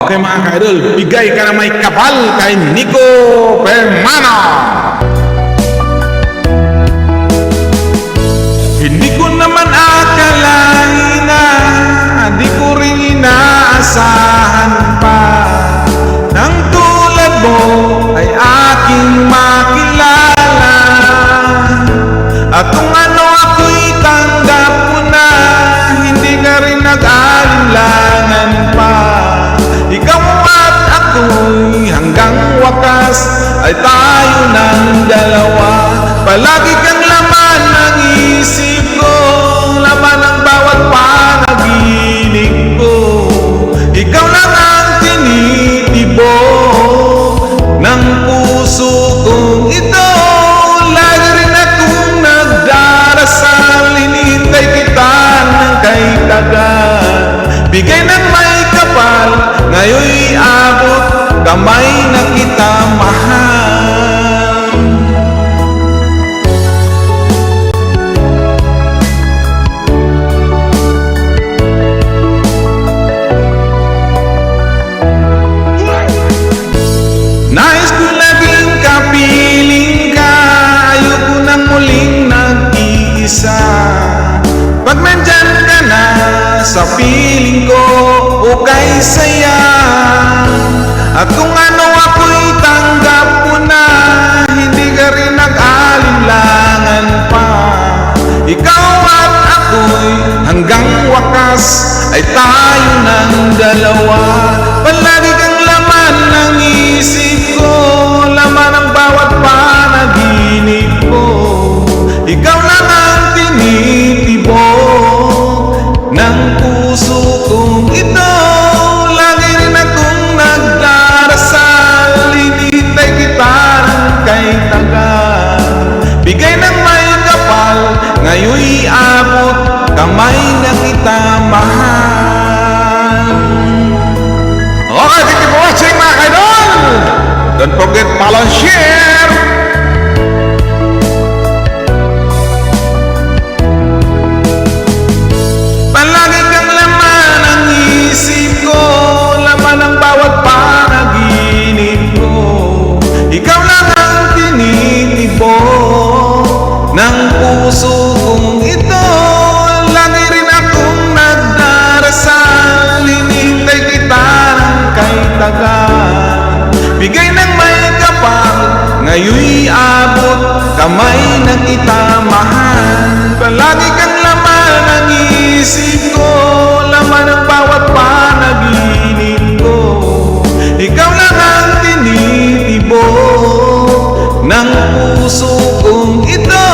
Okay mga ka-idol, bigay ka na may kapal kay Nico Permano. Hindi ko naman akalain na di ko rin inaasahan pa nang tulad mo ay aking makilala. At kung ano ako'y tanggap ko na, hindi ka rin nag-alinlangan pa. Ikaw at ako'y hanggang wakas ay tayo ng dalawa. Palagi kang laman ng isip ko, laman ng bawat panaginip ko. Ikaw lang ang tinitibo ng puso kong ito. Lagi rin akong nagdarasal, hinihintay kita ng kay tagal. Bigay ng may kapal, ngayon'y abot kamay na kita mahal. Nais ko laging kapiling ka, ayoko nang muling nag-iisa. Pag nandyan ka na sa piling ko, okay saya. At kung ano ako'y tanggap ko na, hindi ka rin nag-alinlangan pa. Ikaw at ako'y hanggang wakas ay tayo ng dalawa. Palagi kang laman ng isip ko, laman ng bawat panaginip ko. Ikaw lang ang tinitibo ng puso kong ito. Lagi rin akong nagdarasal, hinihintay kita ng kay tagal. Bigay ng may kapal, ngayon'y abot kamay na kita mahal. Okay, thank you for watching mga kaidol. Don't forget follow and share. Palagi kang laman ng isip ko, laman ng bawat panaginip ko. Ikaw lang ang tinitibo ng puso kong ito. Lagi rin akong nagdarasal, hinihintay kita ng kay tagal. Bigay ng may kapal, ngayon'y abot kamay na kita mahal. Palagi kang laman ng isip ko, laman ng bawat panaginip ko. Ikaw lang ang tinitibo ng puso kong ito.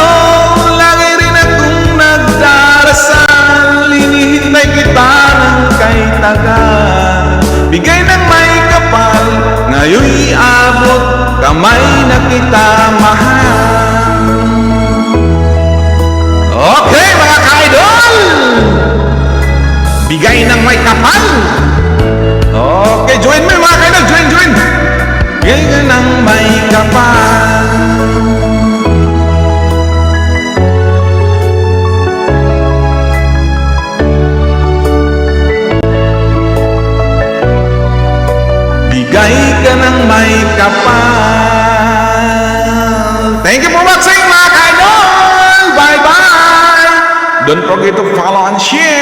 Lagi rin akong nagdarasal, hinihintay kita ng kay tagal. Bigay ng may kapal, ngayon'y abot kamay na kita mahal. Okay mga ka-idol, bigay ng may kapal. Okay, join mo mga ka-idol, join. Bigay ng may kapal. Bigay ka ng may kapal. Thank you for watching mga ka-idol. Bye-bye. Don't forget to follow and share.